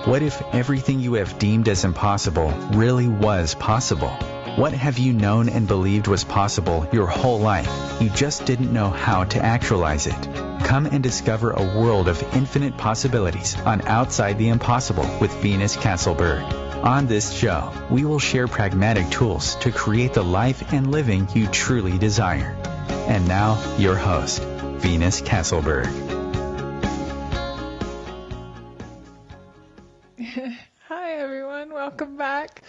What if everything you have deemed as impossible really was possible? What have you known and believed was possible your whole life? You just didn't know how to actualize it. Come and discover a world of infinite possibilities on Outside the Impossible with Venus Castleberg. On this show, we will share pragmatic tools to create the life and living you truly desire. And now, your host, Venus Castleberg. Hi, everyone. Welcome back.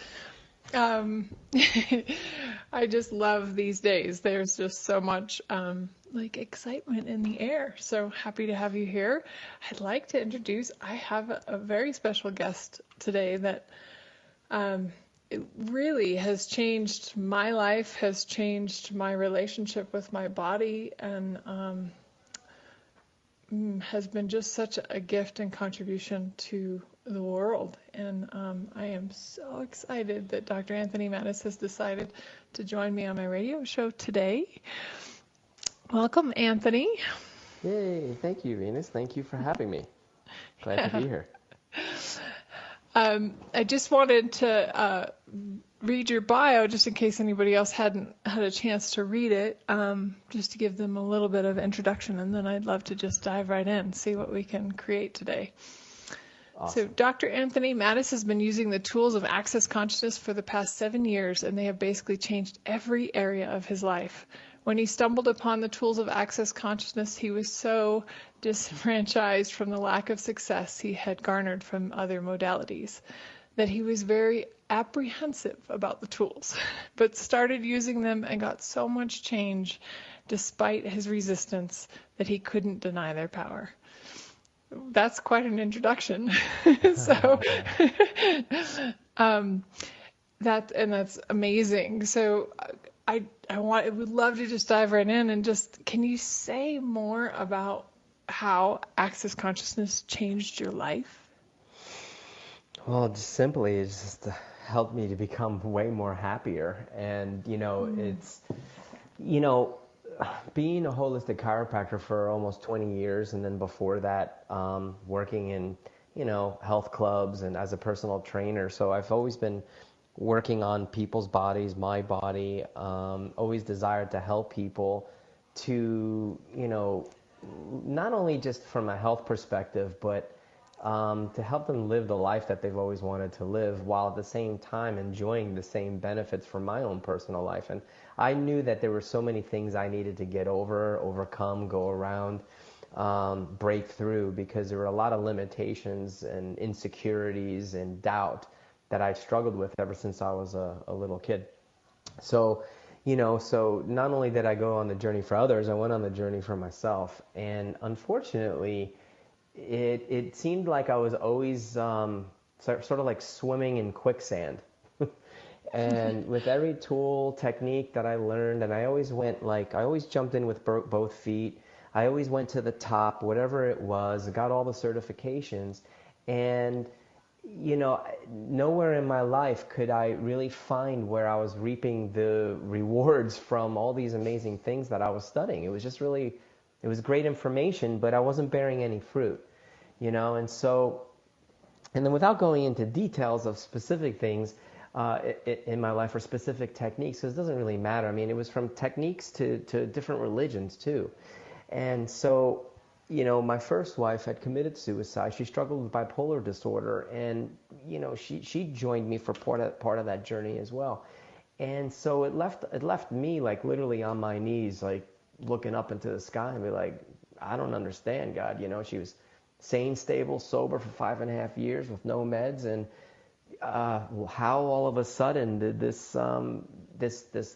I just love these days. There's just so much excitement in the air. So happy to have you here. I'd like to introduce, I have a very special guest today that it really has changed my life, has changed my relationship with my body, and has been just such a gift and contribution to the world. And I am so excited that Dr. Anthony Mattis has decided to join me on my radio show today. Welcome, Anthony. Yay, thank you, Venus. Thank you for having me. Glad to be here. I just wanted to read your bio just in case anybody else hadn't had a chance to read it, just to give them a little bit of introduction, and then I'd love to just dive right in, see what we can create today. Awesome. So Dr. Anthony Mattis has been using the tools of Access Consciousness for the past 7 years, and they have basically changed every area of his life. When he stumbled upon the tools of Access Consciousness, he was so disenfranchised from the lack of success he had garnered from other modalities that he was very apprehensive about the tools, but started using them and got so much change despite his resistance that he couldn't deny their power. That's quite an introduction. So that's amazing. So I would love to just dive right in and just, can you say more about how Access Consciousness changed your life? Well, just simply, it's just helped me to become way more happier. And, it's, being a holistic chiropractor for almost 20 years, and then before that, working in, health clubs and as a personal trainer. So I've always been working on people's bodies, my body, always desired to help people to, not only just from a health perspective, but to help them live the life that they've always wanted to live, while at the same time enjoying the same benefits from my own personal life. And I knew that there were so many things I needed to get over, overcome, go around, break through, because there were a lot of limitations and insecurities and doubt that I struggled with ever since I was a little kid. So, so not only did I go on the journey for others, I went on the journey for myself. And unfortunately, it seemed like I was always sort of like swimming in quicksand. And with every tool, technique that I learned, and I always jumped in with both feet. I always went to the top, whatever it was, got all the certifications. And, nowhere in my life could I really find where I was reaping the rewards from all these amazing things that I was studying. It was just really, it was great information, but I wasn't bearing any fruit, and so, and then without going into details of specific things in my life or specific techniques, because it doesn't really matter. I mean, it was from techniques to different religions too. And so, my first wife had committed suicide. She struggled with bipolar disorder, and, she joined me for part of that journey as well. And so it left me like literally on my knees, like looking up into the sky and be like, I don't understand, God. She was sane, stable, sober for 5.5 years with no meds, and how all of a sudden did this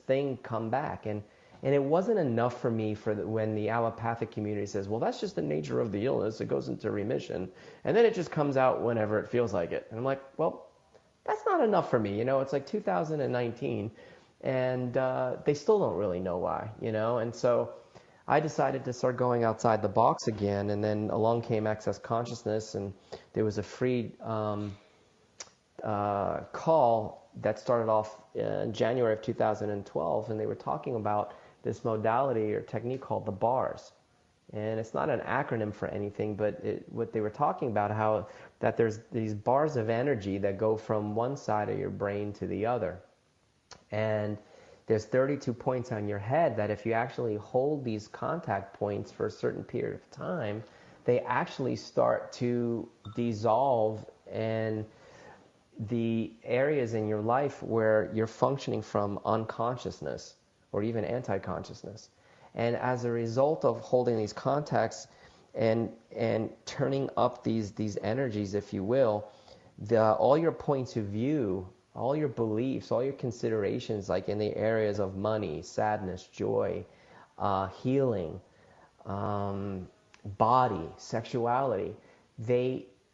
thing come back? And it wasn't enough for me when the allopathic community says, well, that's just the nature of the illness. It goes into remission, and then it just comes out whenever it feels like it. And I'm like, well, that's not enough for me. It's like 2019, and they still don't really know why. And so I decided to start going outside the box again, and then along came Access Consciousness, and there was a free call that started off in January of 2012, and they were talking about this modality or technique called the bars. And it's not an acronym for anything, but what they were talking about, how that there's these bars of energy that go from one side of your brain to the other. And there's 32 points on your head that if you actually hold these contact points for a certain period of time, they actually start to dissolve, and the areas in your life where you're functioning from unconsciousness or even anti-consciousness. And as a result of holding these contacts and turning up these energies, if you will, all your points of view, all your beliefs, all your considerations, like in the areas of money, sadness, joy, healing, body, sexuality,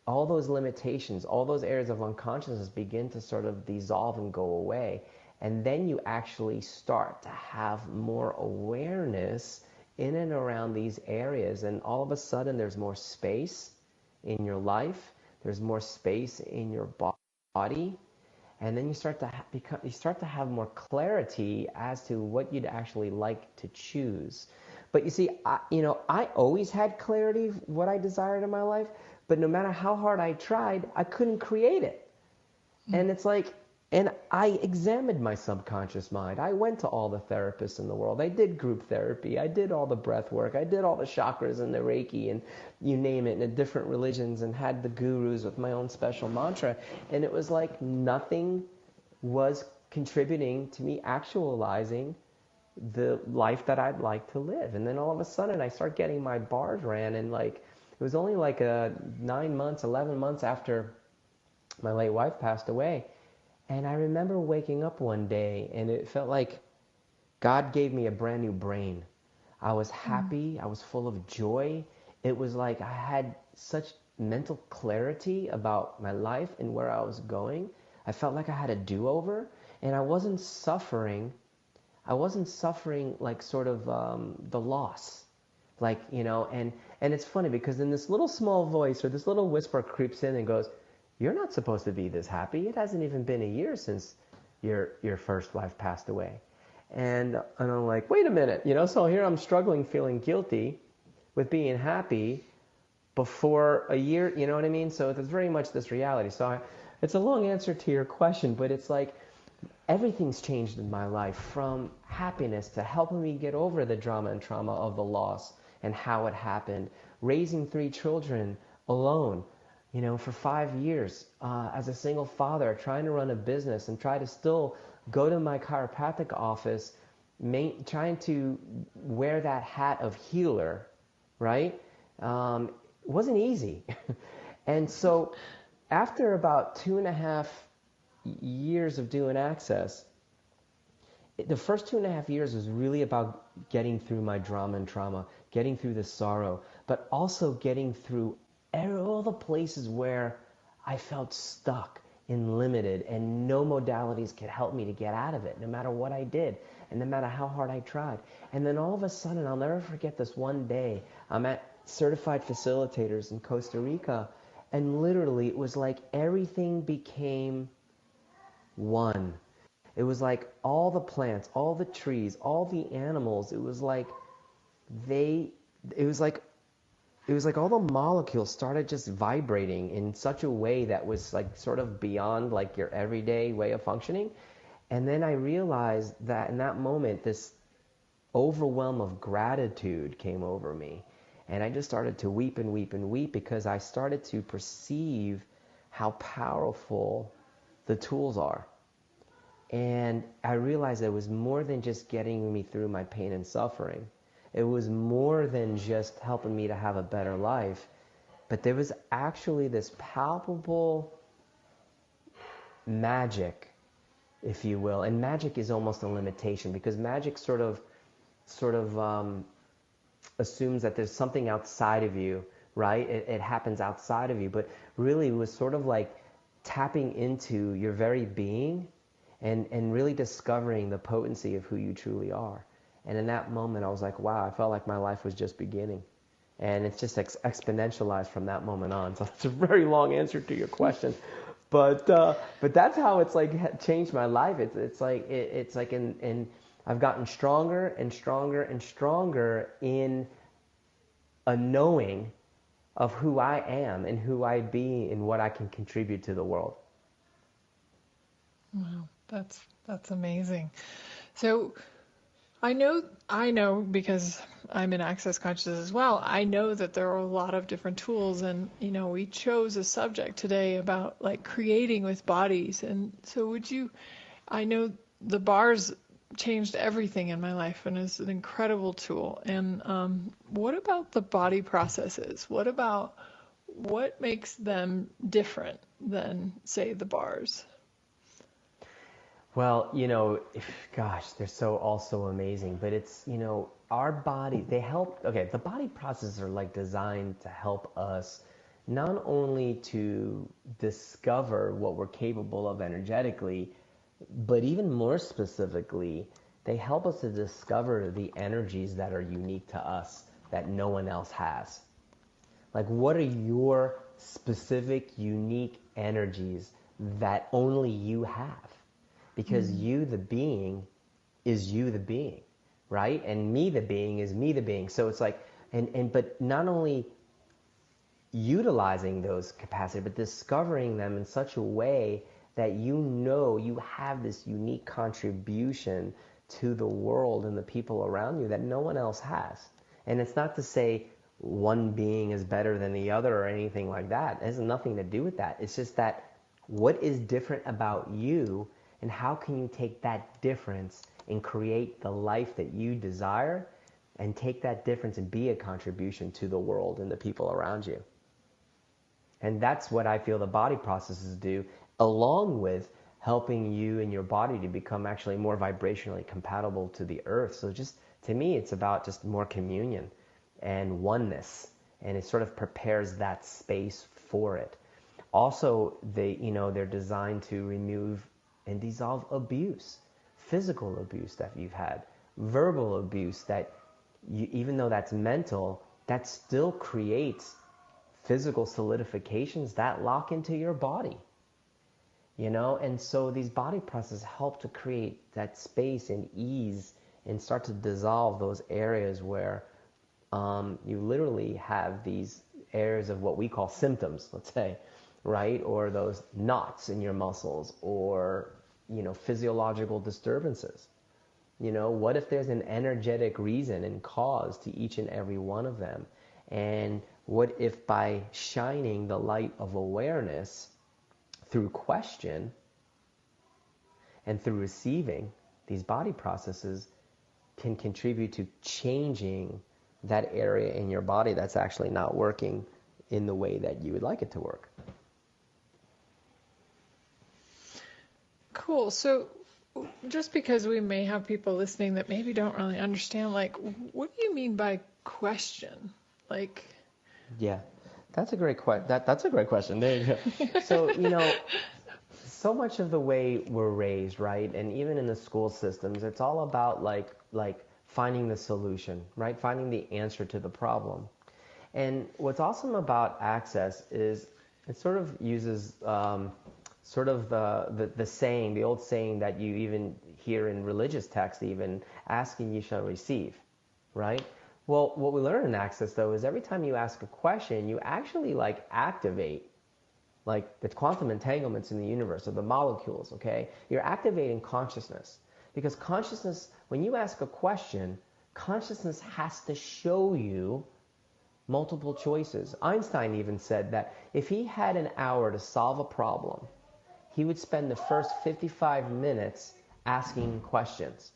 all those limitations, all those areas of unconsciousness begin to sort of dissolve and go away. And then you actually start to have more awareness in and around these areas. And all of a sudden there's more space in your life. There's more space in your body. And then you start to have more clarity as to what you'd actually like to choose. But you see, I always had clarity of what I desired in my life, but no matter how hard I tried, I couldn't create it. And it's like, and I examined my subconscious mind. I went to all the therapists in the world. I did group therapy. I did all the breath work. I did all the chakras and the Reiki and you name it, and the different religions, and had the gurus with my own special mantra. And it was like nothing was contributing to me actualizing the life that I'd like to live. And then all of a sudden I start getting my bars ran, and like it was only like 9 months, 11 months after my late wife passed away. And I remember waking up one day and it felt like God gave me a brand new brain. I was happy. I was full of joy. It was like I had such mental clarity about my life and where I was going. I felt like I had a do-over, and I wasn't suffering. I wasn't suffering like sort of the loss. Like, and it's funny because then this little small voice or this little whisper creeps in and goes, "You're not supposed to be this happy. It hasn't even been a year since your first wife passed away." And I'm like, wait a minute, so here I'm struggling, feeling guilty with being happy before a year, you know what I mean? So there's very much this reality. So it's a long answer to your question, but it's like everything's changed in my life, from happiness to helping me get over the drama and trauma of the loss and how it happened, raising 3 children alone, for 5 years as a single father, trying to run a business and try to still go to my chiropractic office, trying to wear that hat of healer, right? It wasn't easy. And so after about 2.5 years of doing Access, the first 2.5 years was really about getting through my drama and trauma, getting through the sorrow, but also getting through all the places where I felt stuck and limited, and no modalities could help me to get out of it, no matter what I did and no matter how hard I tried. And then all of a sudden, I'll never forget this one day, I'm at Certified Facilitators in Costa Rica, and literally it was like everything became one. It was like all the plants, all the trees, all the animals, it was like all the molecules started just vibrating in such a way that was like sort of beyond like your everyday way of functioning. And then I realized that in that moment, this overwhelm of gratitude came over me. And I just started to weep and weep and weep, because I started to perceive how powerful the tools are. And I realized it was more than just getting me through my pain and suffering. It was more than just helping me to have a better life, but there was actually this palpable magic, if you will. And magic is almost a limitation, because magic sort of assumes that there's something outside of you, right? It happens outside of you, but really it was sort of like tapping into your very being and really discovering the potency of who you truly are. And in that moment, I was like, wow, I felt like my life was just beginning. And it's just exponentialized from that moment on. So it's a very long answer to your question. But that's how it's like changed my life. It's like I've gotten stronger and stronger and stronger in a knowing of who I am and who I be and what I can contribute to the world. Wow, that's amazing. So I know because I'm in Access Consciousness as well. I know that there are a lot of different tools, and we chose a subject today about like creating with bodies. And so I know the bars changed everything in my life and is an incredible tool. And what about the body processes? What makes them different than, say, the bars? Well, gosh, they're so also amazing, but it's, our body, the body processes are like designed to help us not only to discover what we're capable of energetically, but even more specifically, they help us to discover the energies that are unique to us that no one else has. Like, what are your specific, unique energies that only you have? Because you, the being, is you, the being, right? And me, the being, is me, the being. So it's like, but not only utilizing those capacities, but discovering them in such a way that you have this unique contribution to the world and the people around you that no one else has. And it's not to say one being is better than the other or anything like that. It has nothing to do with that. It's just that what is different about you, and how can you take that difference and create the life that you desire, and take that difference and be a contribution to the world and the people around you. And that's what I feel the body processes do, along with helping you and your body to become actually more vibrationally compatible to the earth. So just, to me, it's about just more communion and oneness, and it sort of prepares that space for it. Also, they're designed to remove and dissolve abuse, physical abuse that you've had, verbal abuse that even though that's mental, that still creates physical solidifications that lock into your body. And so these body processes help to create that space and ease and start to dissolve those areas where you literally have these areas of what we call symptoms, let's say, right? Or those knots in your muscles, or, physiological disturbances. What if there's an energetic reason and cause to each and every one of them? And what if by shining the light of awareness through question and through receiving, these body processes can contribute to changing that area in your body that's actually not working in the way that you would like it to work. Cool. So just because we may have people listening that maybe don't really understand, like, what do you mean by question? Like, yeah, that's a great that's a great question. There you go. So, so much of the way we're raised, right? And even in the school systems, it's all about like finding the solution, right? Finding the answer to the problem. And what's awesome about Access is it sort of uses sort of the saying, the old saying that you even hear in religious texts, even, asking you shall receive, right? Well, what we learn in Access, though, is every time you ask a question, you actually activate the quantum entanglements in the universe of the molecules, okay? You're activating consciousness. Because consciousness, when you ask a question, consciousness has to show you multiple choices. Einstein even said that if he had an hour to solve a problem, he would spend the first 55 minutes asking questions.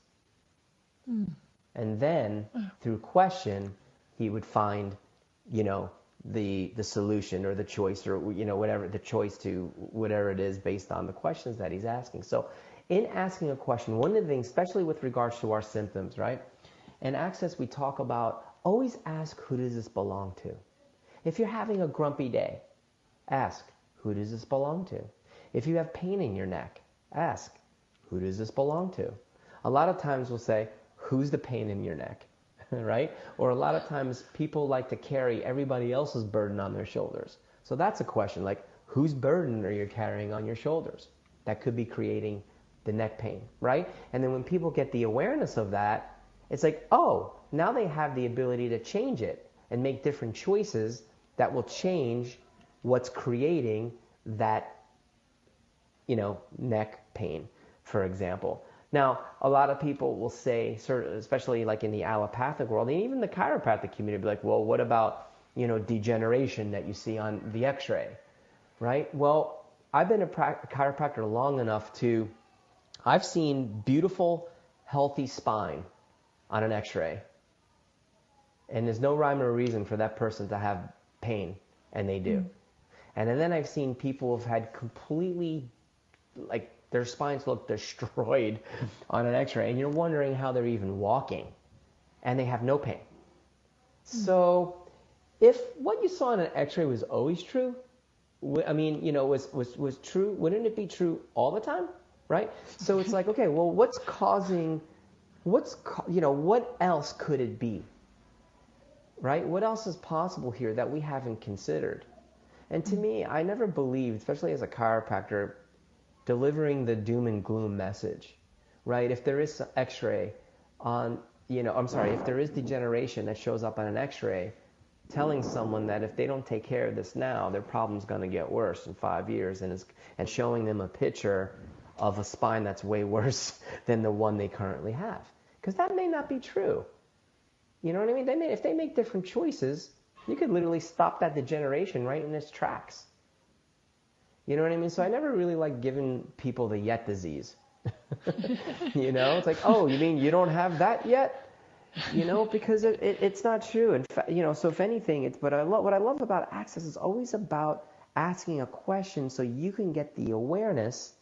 And then, through question, he would find, the solution or the choice, or, whatever, the choice to whatever it is based on the questions that he's asking. So in asking a question, one of the things, especially with regards to our symptoms, right? In Access, we talk about always ask, who does this belong to? If you're having a grumpy day, ask, who does this belong to? If you have pain in your neck, ask, who does this belong to? A lot of times we'll say, who's the pain in your neck, right? Or a lot of times people like to carry everybody else's burden on their shoulders. So that's a question, like, whose burden are you carrying on your shoulders? That could be creating the neck pain, right? And then when people get the awareness of that, it's like, oh, now they have the ability to change it. and make different choices that will change what's creating that, neck pain, for example. Now, a lot of people will say, especially like in the allopathic world, and even the chiropractic community, be like, well, what about, degeneration that you see on the x-ray, right? Well, I've been a chiropractor long enough I've seen beautiful, healthy spine on an x-ray. And there's no rhyme or reason for that person to have pain, and they do. And then I've seen people who've had completely, like, their spines look destroyed on an x-ray, and you're wondering how they're even walking, and they have no pain. So if what you saw on an x-ray was always true, was true, wouldn't it be true all the time, right? So it's like, okay, well, what else could it be, right? What else is possible here that we haven't considered? And to me, I never believed, especially as a chiropractor, delivering the doom and gloom message, right? If there is x-ray if there is degeneration that shows up on an x-ray, telling someone that if they don't take care of this now, their problem's going to get worse in 5 years, and showing them a picture of a spine that's way worse than the one they currently have. Because that may not be true. You know what I mean? If they make different choices, you could literally stop that degeneration right in its tracks. You know what I mean? So I never really like giving people the yet disease. It's like, oh, you mean you don't have that yet? Because it's not true. In fact, so if anything, what I love about Access is always about asking a question so you can get the awareness,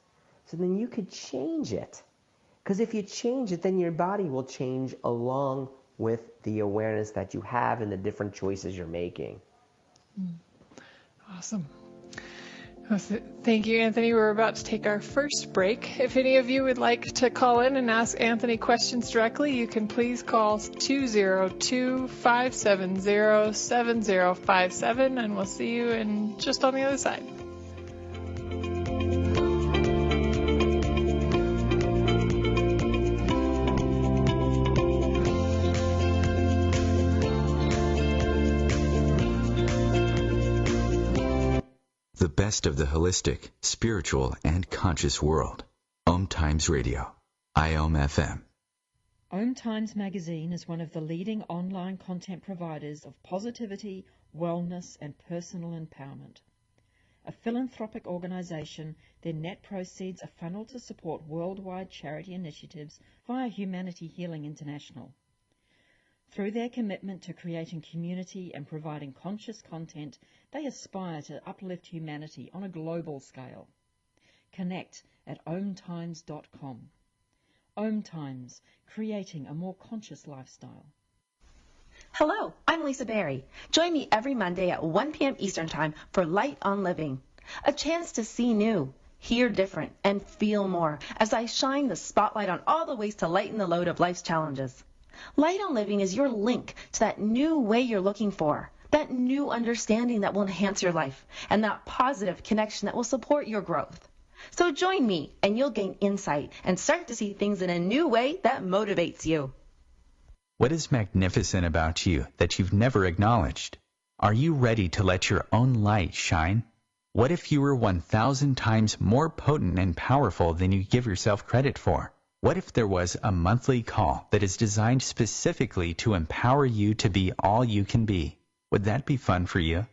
so then you could change it. Because if you change it, then your body will change along with the awareness that you have and the different choices you're making. Awesome. Thank you, Anthony. We're about to take our first break. If any of you would like to call in and ask Anthony questions directly, you can please call 202-570-7057, and we'll see you just on the other side. The best of the holistic, spiritual, and conscious world. OmTimes Radio. IOM FM. OmTimes Magazine is one of the leading online content providers of positivity, wellness, and personal empowerment. A philanthropic organization, their net proceeds are funneled to support worldwide charity initiatives via Humanity Healing International. Through their commitment to creating community and providing conscious content, they aspire to uplift humanity on a global scale. Connect at omtimes.com. OmTimes, creating a more conscious lifestyle. Hello, I'm Lisa Berry. Join me every Monday at 1 p.m. Eastern Time for Light on Living, a chance to see new, hear different, and feel more as I shine the spotlight on all the ways to lighten the load of life's challenges. Light on Living is your link to that new way you're looking for, that new understanding that will enhance your life, and that positive connection that will support your growth. So join me, and you'll gain insight and start to see things in a new way that motivates you. What is magnificent about you that you've never acknowledged? Are you ready to let your own light shine? What if you were 1,000 times more potent and powerful than you give yourself credit for? What if there was a monthly call that is designed specifically to empower you to be all you can be? Would that be fun for you?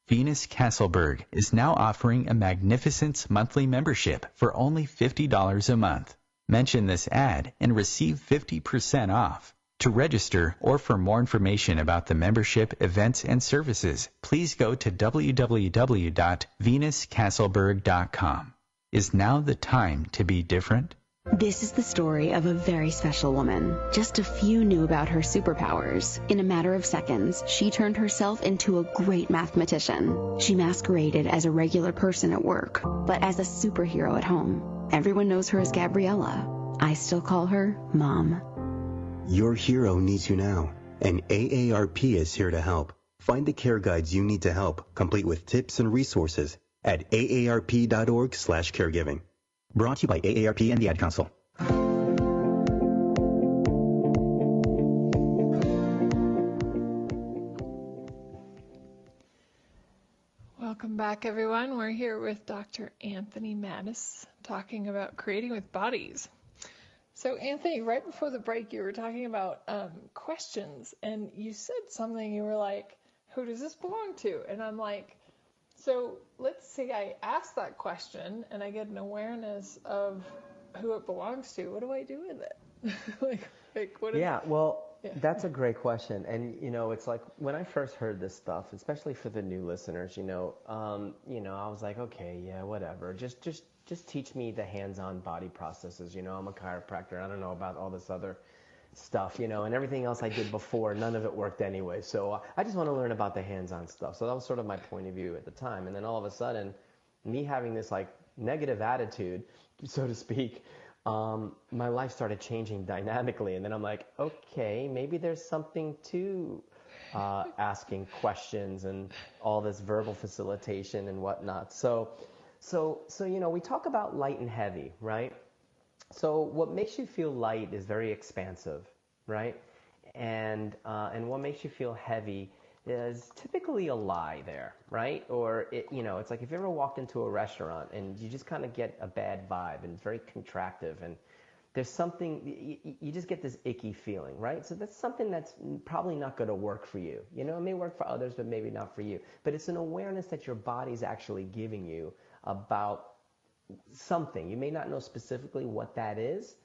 Venus Castleberg is now offering a magnificent monthly membership for only $50 a month. Mention this ad and receive 50% off. To register or for more information about the membership, events, and services, please go to www.venuscastleberg.com. Is now the time to be different? This is the story of a very special woman. Just a few knew about her superpowers. In a matter of seconds, she turned herself into a great mathematician. She masqueraded as a regular person at work, but as a superhero at home. Everyone knows her as Gabriella. I still call her Mom. Your hero needs you now, and AARP is here to help. Find the care guides you need to help, complete with tips and resources at aarp.org/caregiving. Brought to you by AARP and the Ad Council. back, everyone. We're here with Dr. Anthony Mattis talking about creating with bodies. So, Anthony, right before the break, you were talking about questions, and you said something. You were like, who does this belong to? And I'm like, so let's say I ask that question and I get an awareness of who it belongs to. What do I do with it? What is, yeah, well, that's a great question. And, it's like when I first heard this stuff, especially for the new listeners, I was like, okay, yeah, whatever. Just teach me the hands-on body processes. I'm a chiropractor. I don't know about all this other stuff, and everything else I did before, none of it worked anyway. So I just want to learn about the hands-on stuff. So that was sort of my point of view at the time. And then all of a sudden, me having this like negative attitude, so to speak, my life started changing dynamically. And then I'm like, okay, maybe there's something to asking questions and all this verbal facilitation and whatnot. So we talk about light and heavy, right? So what makes you feel light is very expansive, right? And what makes you feel heavy is typically a lie there, right? Or it's like if you ever walked into a restaurant and you just kind of get a bad vibe and it's very contractive and there's something, you just get this icky feeling, right? So that's something that's probably not going to work for you. It may work for others, but maybe not for you. But it's an awareness that your body's actually giving you about something. You may not know specifically what that is,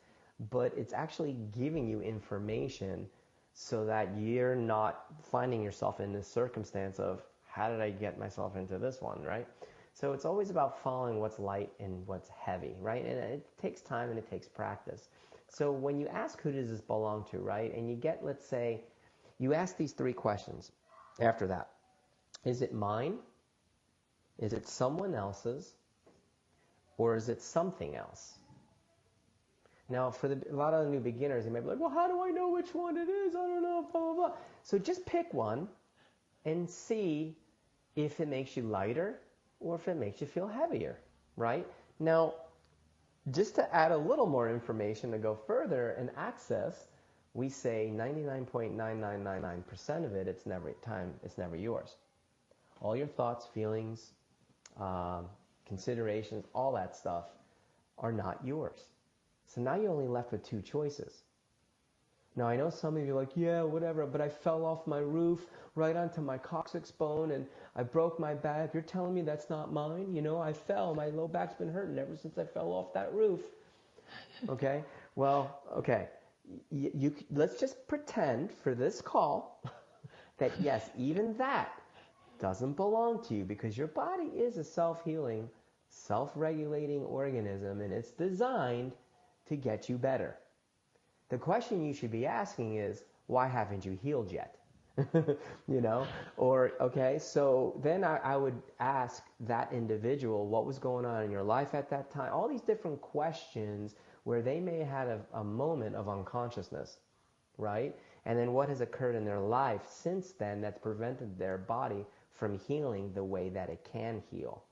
but it's actually giving you information so that you're not finding yourself in this circumstance of how did I get myself into this one, right? So it's always about following what's light and what's heavy, right? And it takes time and it takes practice. So when you ask who does this belong to, right? And you get, let's say, you ask these three questions after that. Is it mine? Is it someone else's? Or is it something else? Now, for a lot of the new beginners, they may be like, well, how do I know which one it is? I don't know, blah, blah, blah. So just pick one and see if it makes you lighter or if it makes you feel heavier, right? Now, just to add a little more information to go further and access, we say 99.9999% of it, it's never yours. All your thoughts, feelings, considerations, all that stuff are not yours. So now you're only left with two choices. Now I know some of you are like, yeah, whatever, but I fell off my roof right onto my coccyx bone and I broke my back. You're telling me that's not mine? I fell. My low back's been hurting ever since I fell off that roof. Okay? Well, okay. Let's just pretend for this call that yes, even that doesn't belong to you because your body is a self-healing, self-regulating organism and it's designed to get you better. The question you should be asking is, why haven't you healed yet? Or, okay, so then I would ask that individual what was going on in your life at that time, all these different questions where they may have had a moment of unconsciousness, right? And then what has occurred in their life since then that's prevented their body from healing the way that it can heal.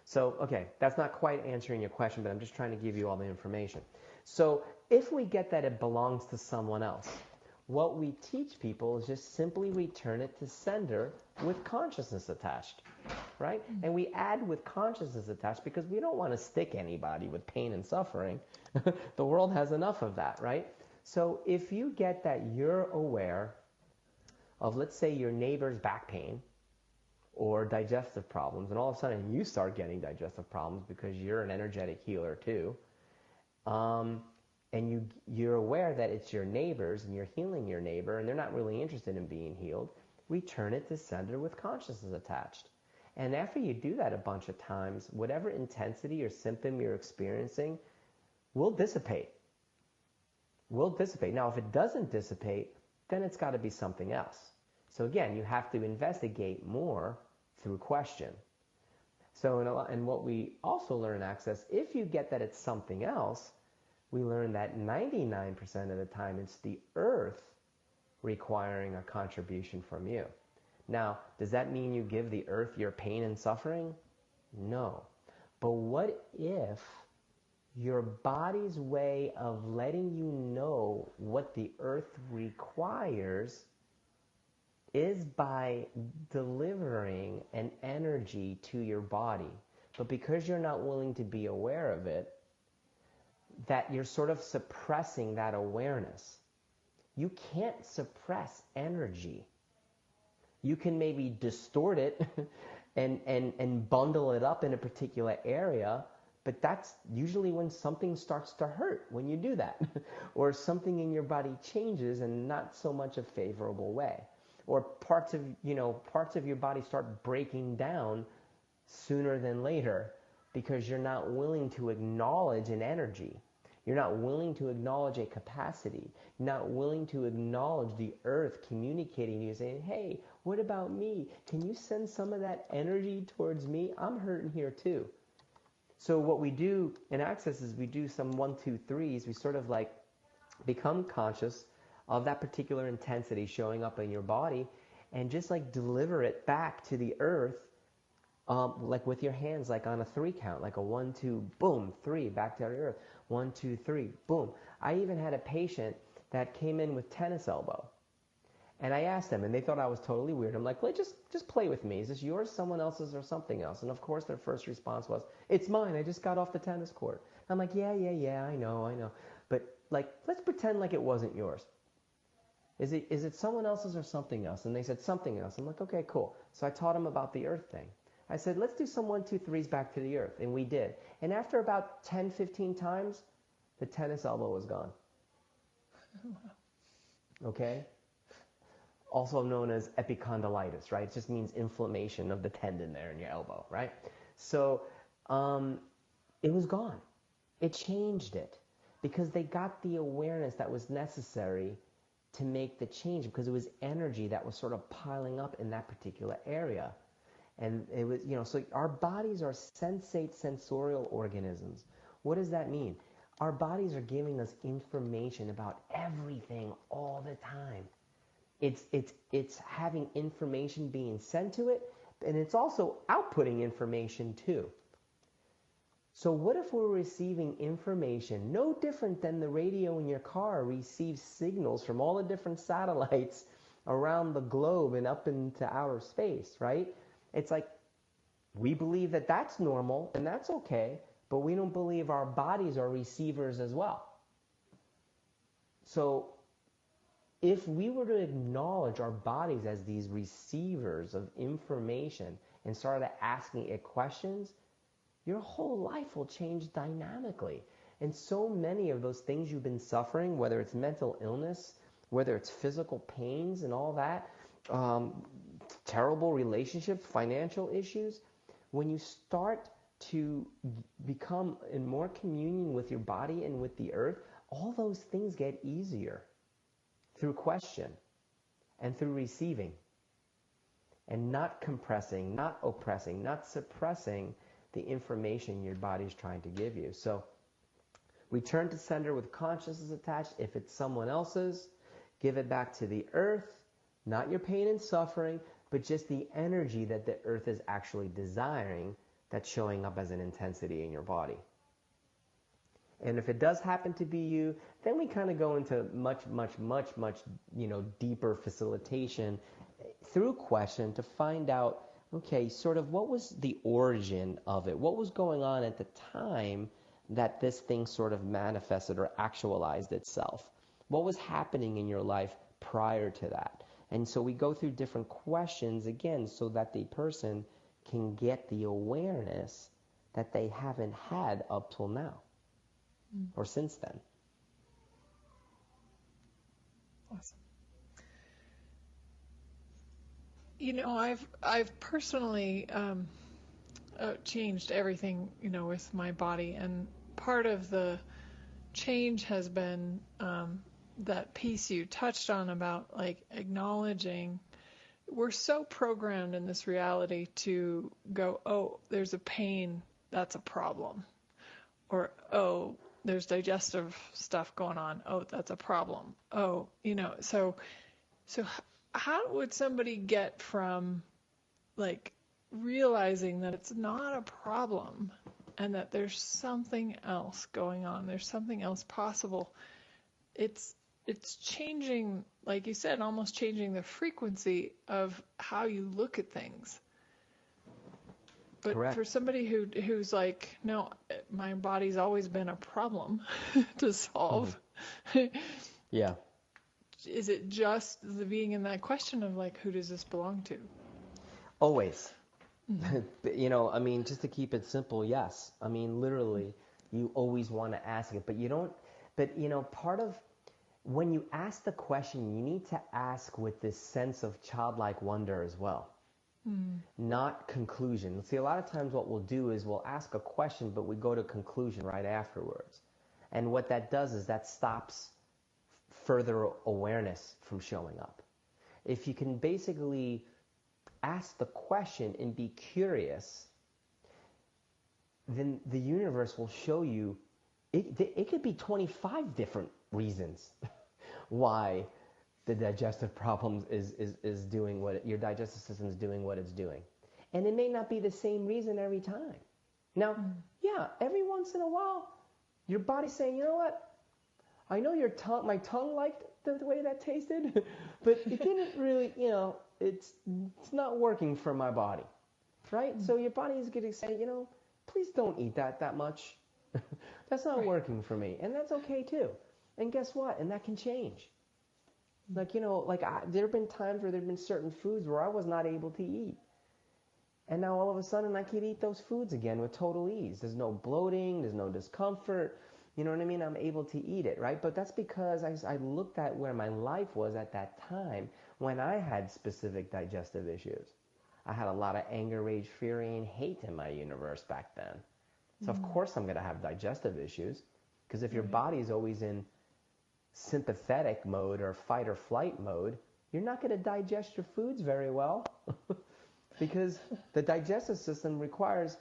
So, okay, that's not quite answering your question, but I'm just trying to give you all the information. So if we get that it belongs to someone else, what we teach people is just simply return it to sender with consciousness attached, right? And we add with consciousness attached because we don't want to stick anybody with pain and suffering. The world has enough of that, right? So if you get that you're aware of, let's say, your neighbor's back pain or digestive problems, and all of a sudden you start getting digestive problems because you're an energetic healer too, and you're aware that it's your neighbors and you're healing your neighbor and they're not really interested in being healed, return it to sender with consciousness attached. And after you do that a bunch of times, whatever intensity or symptom you're experiencing will dissipate. Now, if it doesn't dissipate, then it's got to be something else. So again, you have to investigate more through question. So and what we also learn in Access, if you get that it's something else, we learn that 99% of the time it's the earth requiring a contribution from you. Now, does that mean you give the earth your pain and suffering? No. But what if your body's way of letting you know what the earth requires is by delivering an energy to your body. But because you're not willing to be aware of it, that you're sort of suppressing that awareness. You can't suppress energy. You can maybe distort it and bundle it up in a particular area, but that's usually when something starts to hurt when you do that. Or something in your body changes in not so much a favorable way. Or parts of your body start breaking down sooner than later because you're not willing to acknowledge an energy. You're not willing to acknowledge a capacity. You're not willing to acknowledge the earth communicating to you, saying, hey, what about me? Can you send some of that energy towards me? I'm hurting here too. So what we do in Access is we do some 1, 2, 3s. We sort of like become conscious of that particular intensity showing up in your body and just like deliver it back to the earth, like with your hands, like on a 3 count, like a 1, 2, boom, 3, back to the earth. 1, 2, 3, boom. I even had a patient that came in with tennis elbow. And I asked them, and they thought I was totally weird. I'm like, well, just play with me. Is this yours, someone else's, or something else? And of course, their first response was, it's mine. I just got off the tennis court. I'm like, yeah, I know. But like, let's pretend like it wasn't yours. Is it someone else's or something else? And they said something else. I'm like, okay, cool. So I taught them about the earth thing. I said, let's do some 1, 2, 3s back to the earth. And we did. And after about 10, 15 times, the tennis elbow was gone. Okay? Also known as epicondylitis, right? It just means inflammation of the tendon there in your elbow, right? So it was gone. It changed it because they got the awareness that was necessary to make the change because it was energy that was sort of piling up in that particular area. And it was, so our bodies are sensate sensorial organisms. What does that mean? Our bodies are giving us information about everything all the time. It's having information being sent to it, and it's also outputting information too. So what if we're receiving information no different than the radio in your car receives signals from all the different satellites around the globe and up into outer space, right? It's like we believe that that's normal and that's okay, but we don't believe our bodies are receivers as well. So if we were to acknowledge our bodies as these receivers of information and started asking it questions, your whole life will change dynamically. And so many of those things you've been suffering, whether it's mental illness, whether it's physical pains and all that, terrible relationships, financial issues, when you start to become in more communion with your body and with the earth, all those things get easier through question and through receiving and not compressing, not oppressing, not suppressing the information your body's trying to give you. So return to sender with consciousness attached. If it's someone else's, give it back to the earth, not your pain and suffering, but just the energy that the earth is actually desiring that's showing up as an intensity in your body. And if it does happen to be you, then we kind of go into much deeper facilitation through question to find out, okay, sort of what was the origin of it? What was going on at the time that this thing sort of manifested or actualized itself? What was happening in your life prior to that? And so we go through different questions, again, so that the person can get the awareness that they haven't had up till now or since then. Awesome. I've personally changed everything, with my body, and part of the change has been that piece you touched on about like acknowledging we're so programmed in this reality to go, oh, there's a pain, that's a problem, or oh, there's digestive stuff going on, oh, that's a problem, oh, so how would somebody get from like realizing that it's not a problem and that there's something else going on, there's something else possible? It's it's changing, like you said, almost changing the frequency of how you look at things. But Correct. for somebody who's like, no, my body's always been a problem to solve. Yeah. Is it just the being in that question of like, who does this belong to? Always. You know, I mean, just to keep it simple, yes. I mean, literally, you always want to ask it, but you don't, but you know, part of, when you ask the question, you need to ask with this sense of childlike wonder as well. Not conclusion. See, a lot of times what we'll do is we'll ask a question, but we go to conclusion right afterwards. And what that does is that stops further awareness from showing up. If you can basically ask the question and be curious, then the universe will show you, it could be 25 different reasons why the digestive problem is doing what, your digestive system is doing what it's doing. And it may not be the same reason every time. Now, yeah, every once in a while, your body's saying, you know what, I know my tongue liked the way that tasted, but it didn't really, you know, it's not working for my body, right? So your body is going to say, you know, please don't eat that much. That's not working for me. And that's okay too. And guess what? And that can change. Like, you know, like there have been times where there have been certain foods where I was not able to eat. And now all of a sudden I can eat those foods again with total ease. There's no bloating, there's no discomfort. You know what I mean? I'm able to eat it, right? But that's because I looked at where my life was at that time when I had specific digestive issues. I had a lot of anger, rage, fury, and hate in my universe back then. So of course I'm going to have digestive issues, because if your body is always in sympathetic mode or fight or flight mode, you're not going to digest your foods very well because the digestive system requires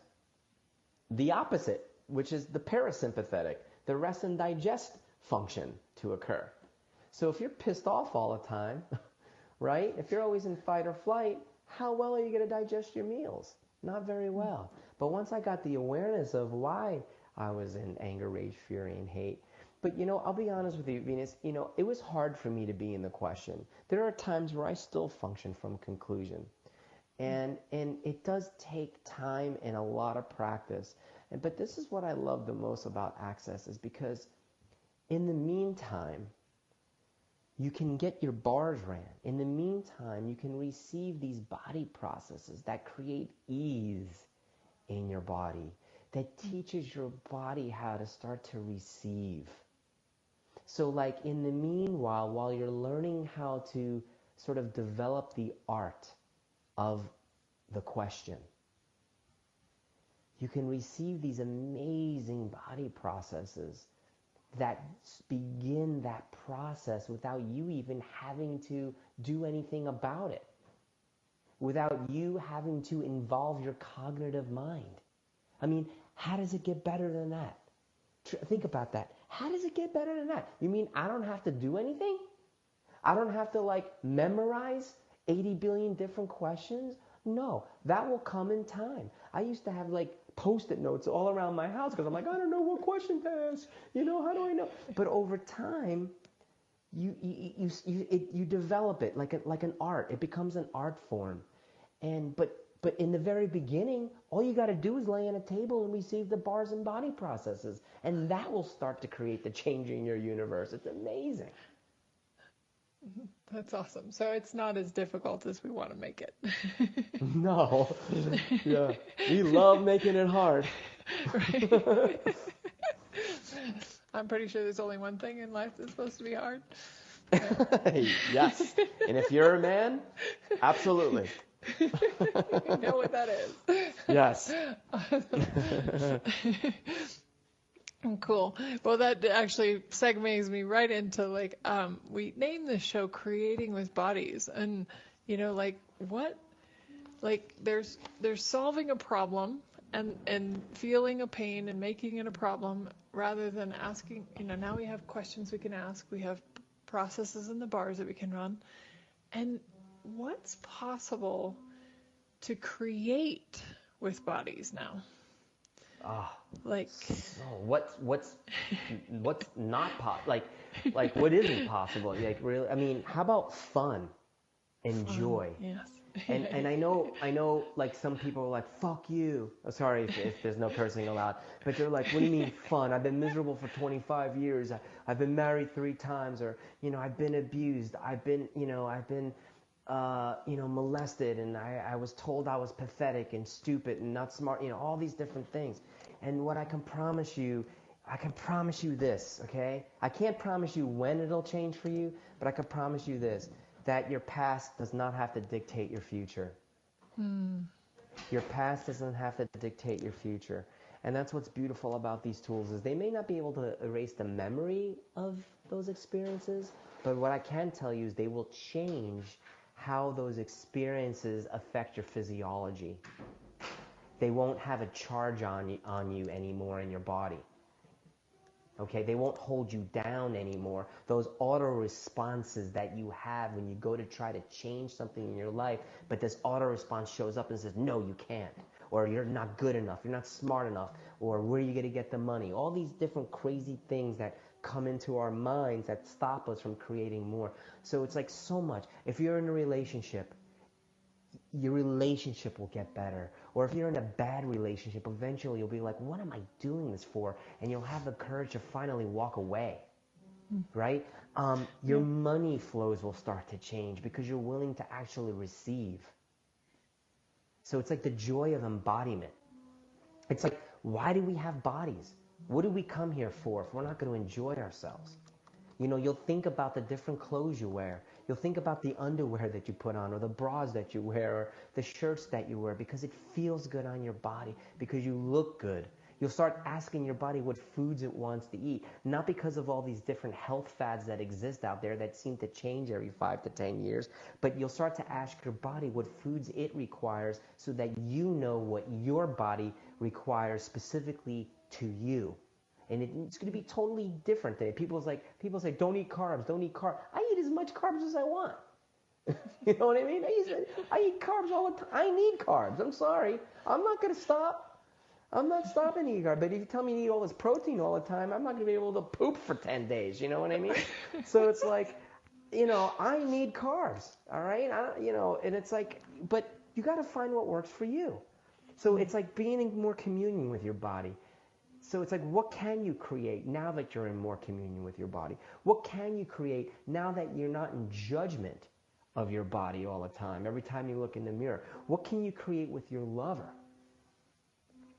the opposite, which is the parasympathetic, the rest and digest function to occur. So if you're pissed off all the time, right? If you're always in fight or flight, how well are you going to digest your meals? Not very well. But once I got the awareness of why I was in anger, rage, fury, and hate, but, you know, I'll be honest with you, Venus, you know, it was hard for me to be in the question. There are times where I still function from conclusion. And it does take time and a lot of practice. But this is what I love the most about Access, is because in the meantime, you can get your bars ran. In the meantime, you can receive these body processes that create ease in your body, that teaches your body how to start to receive. So like in the meanwhile, while you're learning how to sort of develop the art of the question, you can receive these amazing body processes that begin that process without you even having to do anything about it, without you having to involve your cognitive mind. I mean, how does it get better than that? Think about that. How does it get better than that? You mean I don't have to do anything? I don't have to like memorize 80 billion different questions? No, that will come in time. I used to have like Post-it notes all around my house because I'm like, I don't know what question to ask. You know, how do I know? But over time, you develop it like an art. It becomes an art form. But in the very beginning, all you got to do is lay on a table and receive the bars and body processes. And that will start to create the change in your universe. It's amazing. That's awesome. So it's not as difficult as we want to make it. No. Yeah. We love making it hard. Right. I'm pretty sure there's only one thing in life that's supposed to be hard. Yes. And if you're a man, absolutely. You know what that is. Yes. Cool. Well, that actually segues me right into like, we named this show Creating with Bodies, and you know, like what, like there's solving a problem and feeling a pain and making it a problem rather than asking, you know, now we have questions we can ask, we have processes in the bars that we can run, and what's possible to create with bodies now? Like, what's not like what isn't possible? Like, really, I mean, how about fun and joy? Yes. And I know, like, some people are like, fuck you. Oh, sorry if there's no cursing allowed. But they're like, what do you mean fun? I've been miserable for 25 years. I've been married 3 times, or, I've been abused. I've been molested, and I was told I was pathetic and stupid and not smart, all these different things. And what I can promise you this, okay? I can't promise you when it'll change for you, but I can promise you this, that your past does not have to dictate your future. Your past doesn't have to dictate your future. And that's what's beautiful about these tools, is they may not be able to erase the memory of those experiences, but what I can tell you is they will change how those experiences affect your physiology. They won't have a charge on you anymore in your body. Okay, they won't hold you down anymore. Those auto responses that you have when you go to try to change something in your life, but this auto response shows up and says, no, you can't. Or you're not good enough, you're not smart enough, or where are you going to get the money? All these different crazy things that come into our minds that stop us from creating more. So it's like so much. If you're in a relationship, your relationship will get better. Or if you're in a bad relationship, eventually you'll be like, what am I doing this for? And you'll have the courage to finally walk away, right? Your money flows will start to change because you're willing to actually receive. So it's like the joy of embodiment. It's like, why do we have bodies? What do we come here for if we're not going to enjoy ourselves? You'll think about the different clothes you wear. You'll think about the underwear that you put on, or the bras that you wear, or the shirts that you wear, because it feels good on your body, because you look good. You'll start asking your body what foods it wants to eat, not because of all these different health fads that exist out there that seem to change every 5 to 10 years, but you'll start to ask your body what foods it requires so that you know what your body requires specifically to you. And it's going to be totally different today. People say, don't eat carbs, don't eat carbs. I eat as much carbs as I want. You know what I mean? I eat carbs all the time. I need carbs. I'm sorry. I'm not going to stop. I'm not stopping eating carbs. But if you tell me to eat all this protein all the time, I'm not going to be able to poop for 10 days. You know what I mean? So it's like, I need carbs. All right? And it's like, but you got to find what works for you. So it's like being in more communion with your body. So it's like, what can you create now that you're in more communion with your body? What can you create now that you're not in judgment of your body all the time, every time you look in the mirror? What can you create with your lover?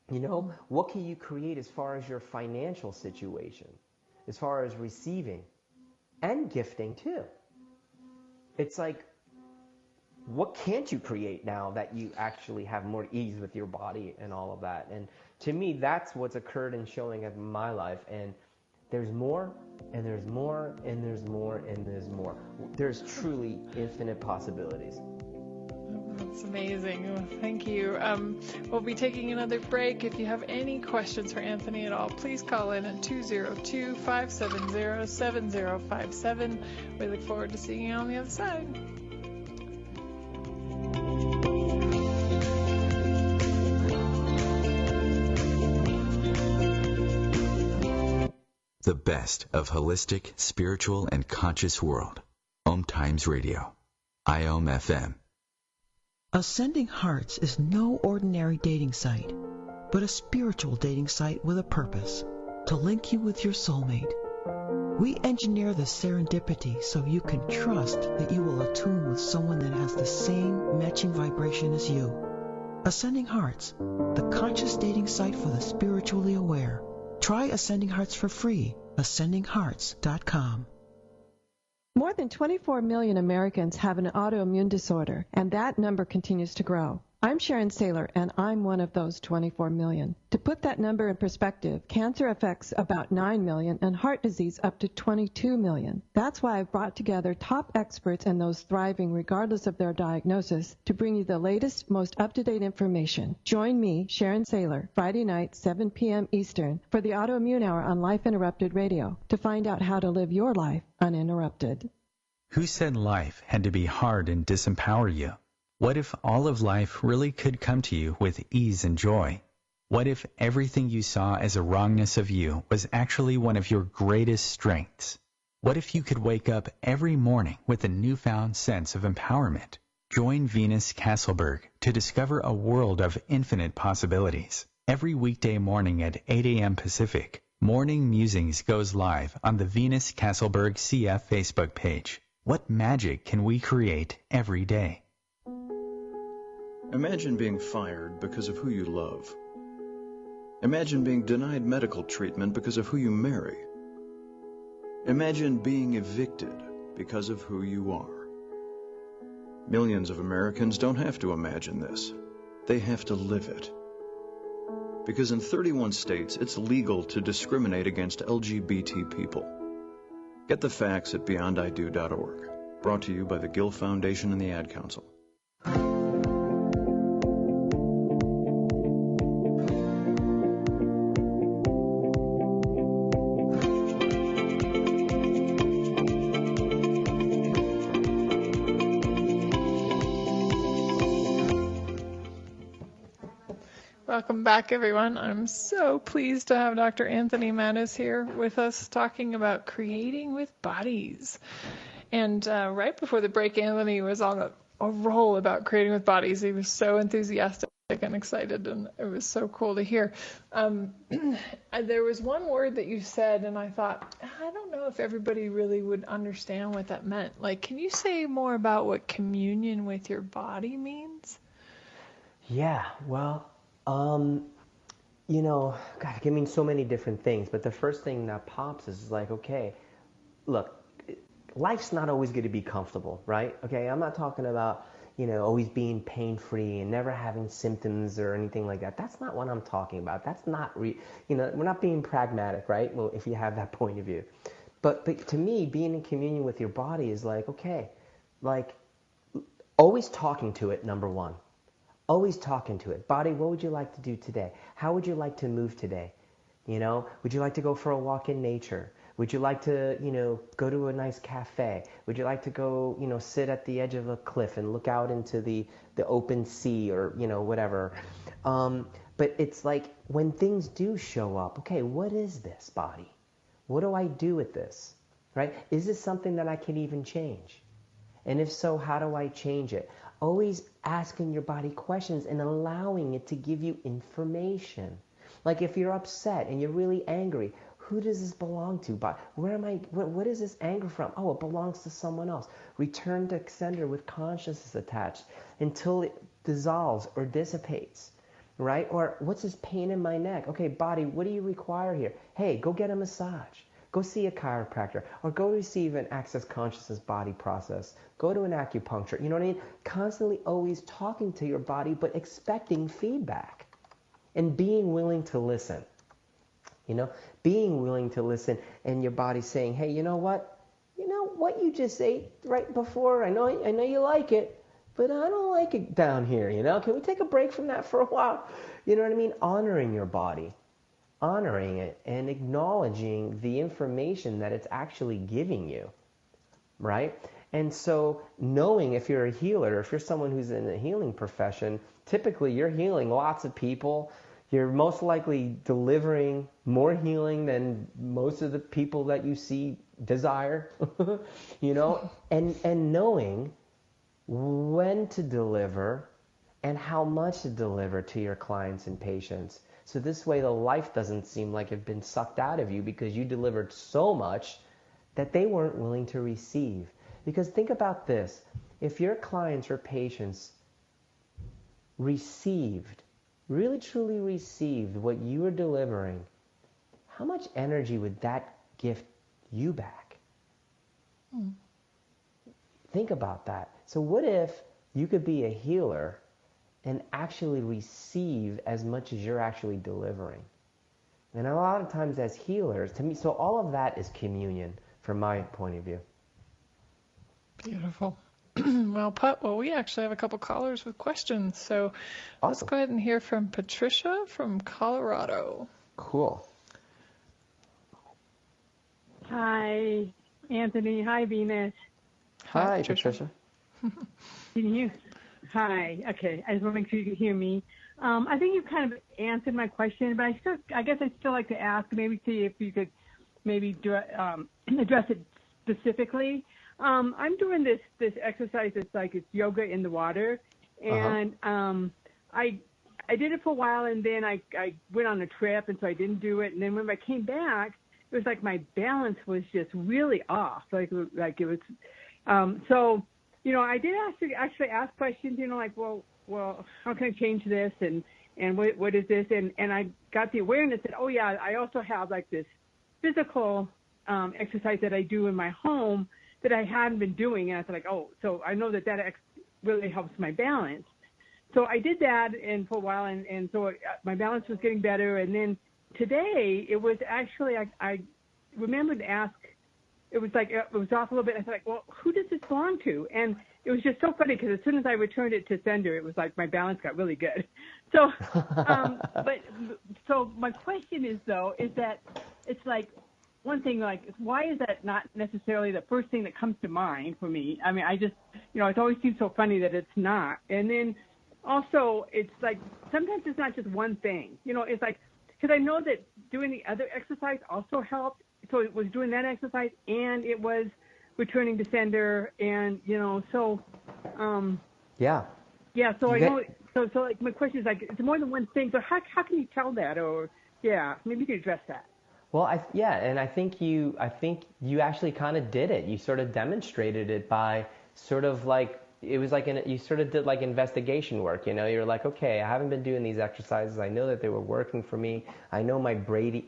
What can you create as far as your financial situation, as far as receiving and gifting too? It's like, what can't you create now that you actually have more ease with your body and all of that? And to me, that's what's occurred in showing up in my life. And there's more, and there's more, and there's more, and there's more. There's truly infinite possibilities. That's amazing. Well, thank you. We'll be taking another break. If you have any questions for Anthony at all, please call in at 202-570-7057. We look forward to seeing you on the other side. The best of holistic, spiritual, and conscious world. OmTimes Radio. IOM FM. Ascending Hearts is no ordinary dating site, but a spiritual dating site with a purpose, to link you with your soulmate. We engineer the serendipity so you can trust that you will attune with someone that has the same matching vibration as you. Ascending Hearts, the conscious dating site for the spiritually aware. Try Ascending Hearts for free. AscendingHearts.com. More than 24 million Americans have an autoimmune disorder, and that number continues to grow. I'm Sharon Saylor, and I'm one of those 24 million. To put that number in perspective, cancer affects about 9 million and heart disease up to 22 million. That's why I've brought together top experts and those thriving regardless of their diagnosis to bring you the latest, most up-to-date information. Join me, Sharon Saylor, Friday night, 7 p.m. Eastern, for the Autoimmune Hour on Life Interrupted Radio to find out how to live your life uninterrupted. Who said life had to be hard and disempower you? What if all of life really could come to you with ease and joy? What if everything you saw as a wrongness of you was actually one of your greatest strengths? What if you could wake up every morning with a newfound sense of empowerment? Join Venus Castleberg to discover a world of infinite possibilities. Every weekday morning at 8 a.m. Pacific, Morning Musings goes live on the Venus Castleberg CF Facebook page. What magic can we create every day? Imagine being fired because of who you love. Imagine being denied medical treatment because of who you marry. Imagine being evicted because of who you are. Millions of Americans don't have to imagine this. They have to live it. Because in 31 states, it's legal to discriminate against LGBT people. Get the facts at beyondido.org. Brought to you by the Gill Foundation and the Ad Council. Welcome back, everyone. I'm so pleased to have Dr. Anthony Mattis here with us talking about creating with bodies. And right before the break, Anthony was on a roll about creating with bodies. He was so enthusiastic and excited, and it was so cool to hear. There was one word that you said, and I thought, I don't know if everybody really would understand what that meant. Like, can you say more about what communion with your body means? Yeah, well, you know, God, it can mean so many different things, but the first thing that pops is like, okay, look, life's not always going to be comfortable, right? Okay, I'm not talking about, you know, always being pain-free and never having symptoms or anything like that. That's not what I'm talking about. That's not, you know, we're not being pragmatic, right? Well, if you have that point of view. But to me, being in communion with your body is like, okay, like always talking to it, number one. Always talking to it. Body, what would you like to do today? How would you like to move today? You know, would you like to go for a walk in nature? Would you like to, you know, go to a nice cafe? Would you like to go, you know, sit at the edge of a cliff and look out into the open sea or, you know, whatever. But it's like when things do show up, okay, what is this body? What do I do with this? Right? Is this something that I can even change? And if so, how do I change it? Always asking your body questions and allowing it to give you information. Like if you're upset and you're really angry, who does this belong to? What is this anger from? Oh, it belongs to someone else. Return to sender with consciousness attached until it dissolves or dissipates, right? Or what's this pain in my neck? Okay, body, what do you require here? Hey, go get a massage. Go see a chiropractor, or go receive an access consciousness body process. Go to an acupuncture. You know what I mean? Constantly always talking to your body, but expecting feedback and being willing to listen. You know, being willing to listen and your body saying, hey, you know what? You know what you just ate right before? I know you like it, but I don't like it down here, you know? Can we take a break from that for a while? You know what I mean? Honoring your body. Honoring it and acknowledging the information that it's actually giving you, right? And so knowing if you're a healer, if you're someone who's in the healing profession, typically you're healing lots of people. You're most likely delivering more healing than most of the people that you see desire, you know, and knowing when to deliver and how much to deliver to your clients and patients. So this way the life doesn't seem like it's been sucked out of you because you delivered so much that they weren't willing to receive. Because think about this. If your clients or patients received, really truly received what you were delivering, how much energy would that gift you back? Think about that. So what if you could be a healer and actually receive as much as you're actually delivering? And a lot of times as healers, to me, so all of that is communion from my point of view. Beautiful. Well, we actually have a couple callers with questions, so awesome. Let's go ahead and hear from Patricia from Colorado. Cool. Hi, Anthony. Hi, Venus. Hi, Patricia. Can you? Hi. Okay. I just want to make sure you can hear me. I think you kind of answered my question, but I guess I'd still like to ask, maybe see if you could maybe address it specifically. I'm doing this exercise that's like it's yoga in the water, and I did it for a while, and then I went on a trip, and so I didn't do it. And then when I came back, it was like my balance was just really off. Like it was. So, I did actually ask questions. Like, well, how can I change this? And what is this? And I got the awareness that, oh yeah, I also have like this physical exercise that I do in my home that I hadn't been doing. And I was like, oh, so I know that really helps my balance. So I did that for a while, and so my balance was getting better. And then today, it was actually, I remembered to ask, it was off a little bit. I was like, well, who does this belong to? And it was just so funny because as soon as I returned it to sender, it was like my balance got really good. So, so my question is, though, is that it's like, one thing, like, why is that not necessarily the first thing that comes to mind for me? I mean, I just, it always seems so funny that it's not. And then also, it's like, sometimes it's not just one thing. It's like, because I know that doing the other exercise also helped. So it was doing that exercise, and it was returning to sender, and, so. Yeah. Yeah, so I know, so like, my question is, like, it's more than one thing. So how can you tell that? Or, yeah, maybe you could address that. Well, and I think you actually kind of did it. You sort of demonstrated it by sort of like, it was like you sort of did like investigation work. You're like, okay, I haven't been doing these exercises. I know that they were working for me. I know my brain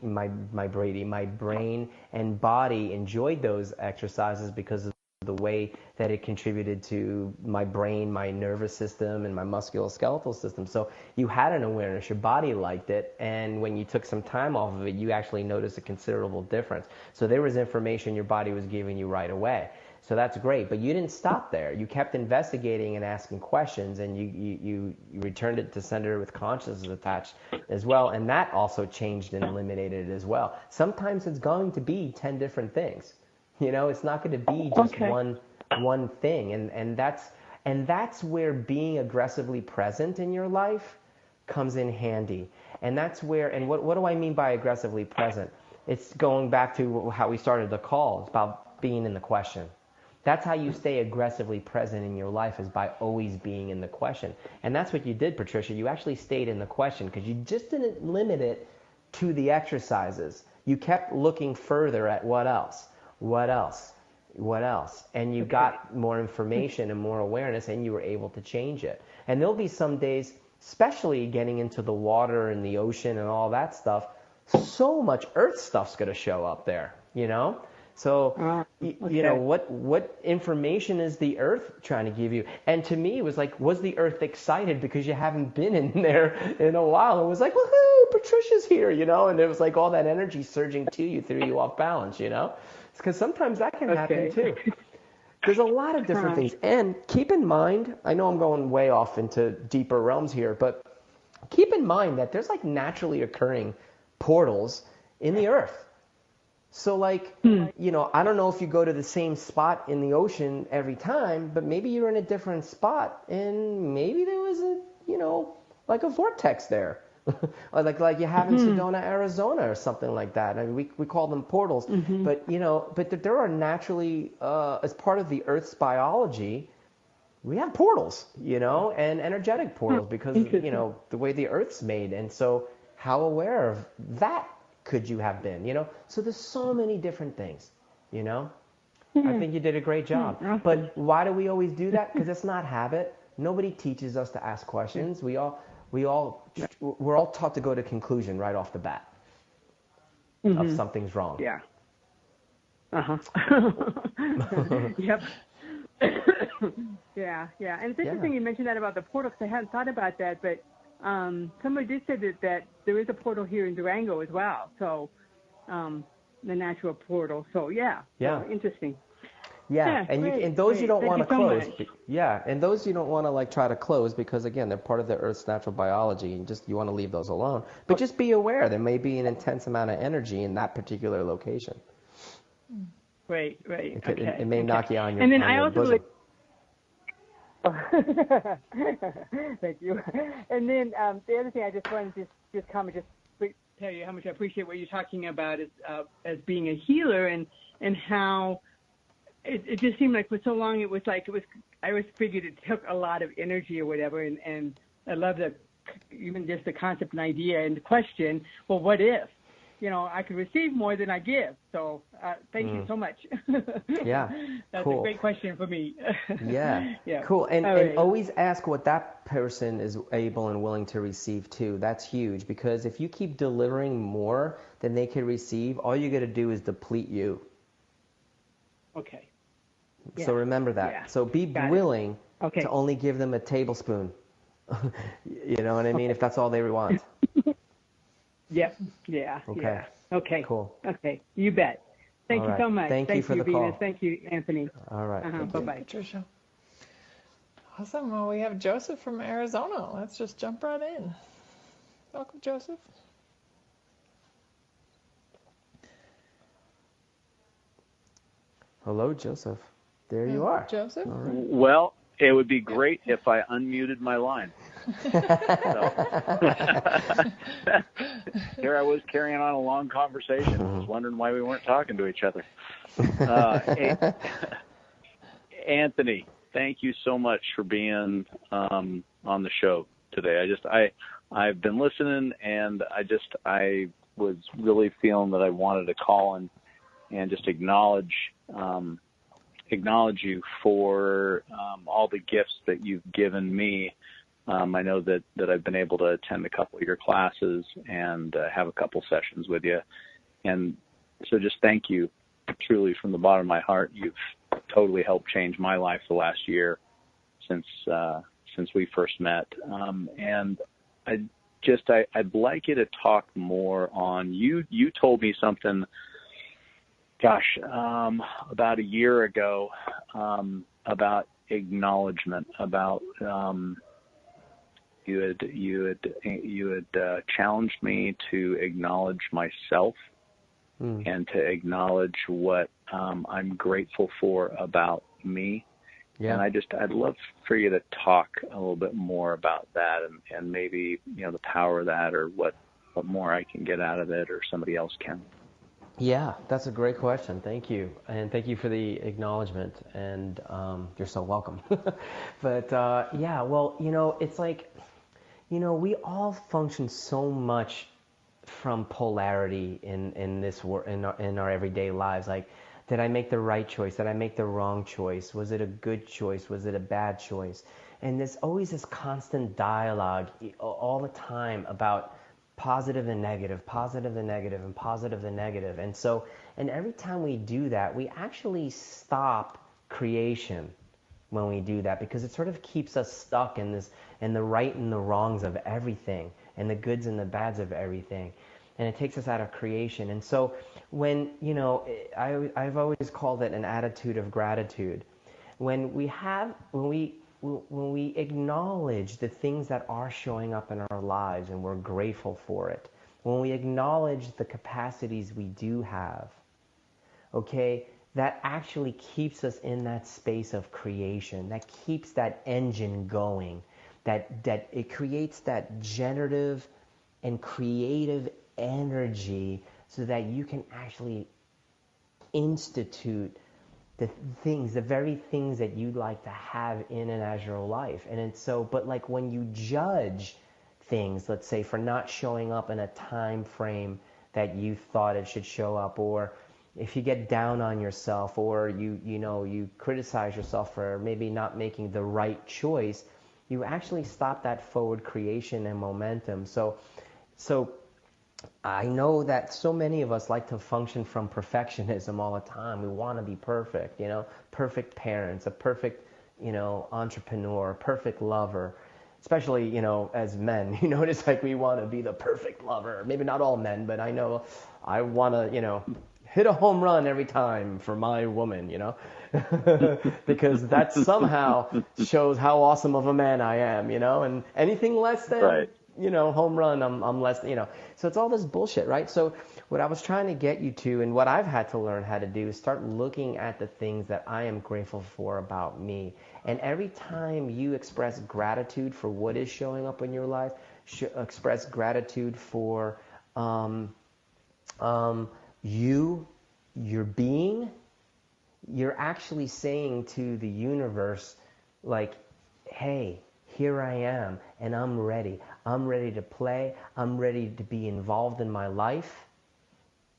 and body enjoyed those exercises because of the way that it contributed to my brain, my nervous system, and my musculoskeletal system. So you had an awareness, your body liked it, and when you took some time off of it, you actually noticed a considerable difference. So there was information your body was giving you right away. So that's great, but you didn't stop there. You kept investigating and asking questions, and you returned it to sender with consciousness attached as well, and that also changed and eliminated it as well. Sometimes it's going to be 10 different things. It's not going to be just one thing, and that's where being aggressively present in your life comes in handy. And that's where, and what do I mean by aggressively present? It's going back to how we started the call. It's about being in the question. That's how you stay aggressively present in your life, is by always being in the question. And that's what you did, Patricia. You actually stayed in the question because you just didn't limit it to the exercises. You kept looking further at what else. And you got more information and more awareness, and you were able to change it. And there'll be some days, especially getting into the water and the ocean and all that stuff, so much earth stuff's going to show up there, So, what information is the earth trying to give you? And to me, it was like, was the earth excited because you haven't been in there in a while? It was like, woohoo, Patricia's here, and it was like all that energy surging to you, threw you off balance, Because sometimes that can happen too. There's a lot of different things. And keep in mind, I know I'm going way off into deeper realms here, but keep in mind that there's like naturally occurring portals in the earth. So like, I don't know if you go to the same spot in the ocean every time, but maybe you're in a different spot, and maybe there was like a vortex there. Or like you have in Sedona, Arizona, or something like that. I mean, we call them portals, but there are naturally, as part of the Earth's biology, we have portals, and energetic portals because the way the Earth's made. And so, how aware of that could you have been? So there's so many different things. I think you did a great job. But why do we always do that? Because it's not habit. Nobody teaches us to ask questions. We're all taught to go to conclusion right off the bat of something's wrong. Yeah. Yep. Yeah. And it's interesting you mentioned that about the portal, because I hadn't thought about that, but somebody did say that there is a portal here in Durango as well. So the natural portal. So yeah. So interesting. Yeah, and those you don't want to close. Yeah, and those you don't want to like try to close because again they're part of the Earth's natural biology, and you want to leave those alone. But just be aware there may be an intense amount of energy in that particular location. Right. It may knock you on your, and then on your bosom. Thank you. And then the other thing I just wanted to just comment, just tell you how much I appreciate what you're talking about as being a healer, and how it just seemed like for so long I always figured it took a lot of energy or whatever, and I love even just the concept and idea and the question, well, what if? I could receive more than I give. So thank you so much. Yeah, that's cool. a great question for me. Yeah, yeah. Cool. And right. always ask what that person is able and willing to receive too. That's huge, because if you keep delivering more than they can receive, all you got to do is deplete you. Okay. So remember that. Yeah. So be willing to only give them a tablespoon. You know what I mean? If that's all they want. Yep. Yeah. Okay. Yeah. Okay. Cool. Okay. You bet. Thank you so much. Thank you for the Venus. call. Thank you, Anthony. All right. Bye-bye. Patricia. Awesome. Well, we have Joseph from Arizona. Let's just jump right in. Welcome, Joseph. Hello, Joseph. There you are. Joseph? All right. Well, it would be great if I unmuted my line. Here I was carrying on a long conversation. I was wondering why we weren't talking to each other. Anthony, thank you so much for being on the show today. I've been listening, and I was really feeling that I wanted to call and just acknowledge you for all the gifts that you've given me. I know that I've been able to attend a couple of your classes and have a couple sessions with you. And so just thank you, truly, from the bottom of my heart. You've totally helped change my life the last year since we first met. And I'd like you to talk more on, you told me something, about a year ago, about acknowledgement, about you had challenged me to acknowledge myself and to acknowledge what I'm grateful for about me. Yeah. And I'd love for you to talk a little bit more about that, and maybe, the power of that, or what more I can get out of it, or somebody else can. Yeah, that's a great question. Thank you. And thank you for the acknowledgement. And you're so welcome. But it's like, we all function so much from polarity in this in our everyday lives. Like, did I make the right choice? Did I make the wrong choice? Was it a good choice? Was it a bad choice? And there's always this constant dialogue all the time about positive and negative, positive and negative, and positive and negative. And so, and every time we do that, we actually stop creation when we do that, because it sort of keeps us stuck in the right and the wrongs of everything, and the goods and the bads of everything. And it takes us out of creation. And so when, I've always called it an attitude of gratitude. When we acknowledge the things that are showing up in our lives and we're grateful for it, when we acknowledge the capacities we do have, that actually keeps us in that space of creation, that keeps that engine going, that it creates that generative and creative energy so that you can actually institute the very things that you'd like to have in and as your life. And it's so, but like when you judge things, let's say for not showing up in a time frame that you thought it should show up, or if you get down on yourself, or you criticize yourself for maybe not making the right choice, you actually stop that forward creation and momentum. So I know that so many of us like to function from perfectionism all the time. We want to be perfect, perfect parents, a perfect, entrepreneur, perfect lover. Especially, as men, it's like we want to be the perfect lover. Maybe not all men, but I know I want to, hit a home run every time for my woman, because that somehow shows how awesome of a man I am, and anything less than home run, I'm less, So it's all this bullshit, right? So what I was trying to get you to, and what I've had to learn how to do, is start looking at the things that I am grateful for about me. And every time you express gratitude for what is showing up in your life, express gratitude for your being, you're actually saying to the universe, like, hey, here I am, and I'm ready. I'm ready to play. I'm ready to be involved in my life.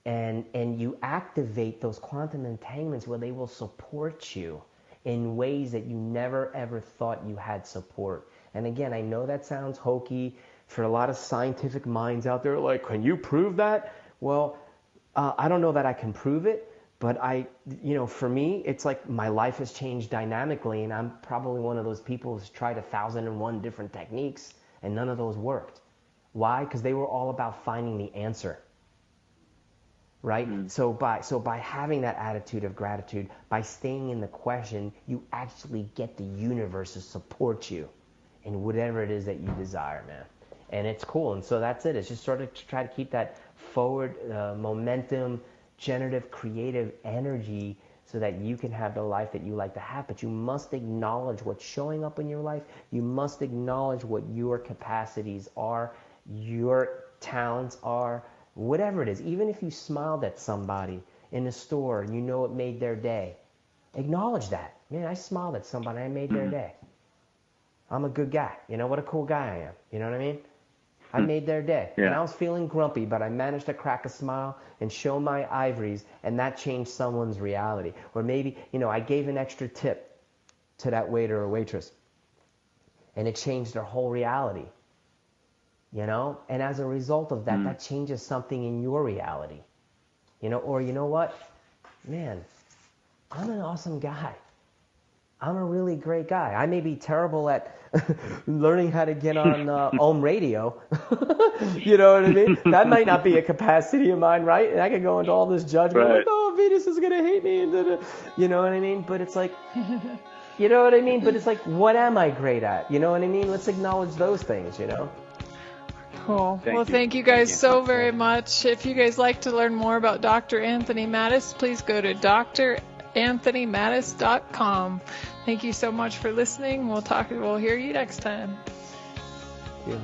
And you activate those quantum entanglements where they will support you in ways that you never, ever thought you had support. And again, I know that sounds hokey for a lot of scientific minds out there, like, can you prove that? Well, I don't know that I can prove it, but for me, it's like my life has changed dynamically, and I'm probably one of those people who's tried 1,001 different techniques, and none of those worked. Why? Because they were all about finding the answer, right? So by having that attitude of gratitude, by staying in the question, you actually get the universe to support you in whatever it is that you desire, man. And it's cool. And so that's it. It's just sort of to try to keep that forward momentum, generative, creative energy so that you can have the life that you like to have. But you must acknowledge what's showing up in your life. You must acknowledge what your capacities are, your talents are, whatever it is. Even if you smiled at somebody in the store and it made their day, acknowledge that. Man, I smiled at somebody, I made their day. I'm a good guy. What a cool guy I am. You know what I mean? I made their day. Yeah. And I was feeling grumpy, but I managed to crack a smile and show my ivories, and that changed someone's reality. Or maybe, I gave an extra tip to that waiter or waitress, and it changed their whole reality. And as a result of that, that changes something in your reality. Or you know what? Man, I'm an awesome guy. I'm a really great guy. I may be terrible at learning how to get on OmTimes Radio. You know what I mean? That might not be a capacity of mine, right? And I could go into all this judgment, like, oh, Venus is going to hate me. You know what I mean? But it's like, you know what I mean? But it's like, what am I great at? You know what I mean? Let's acknowledge those things, Cool. Thank you guys so very much. If you guys like to learn more about Dr. Anthony Mattis, please go to DrAnthonyMattis.com. Thank you so much for listening. We'll hear you next time. Thank you.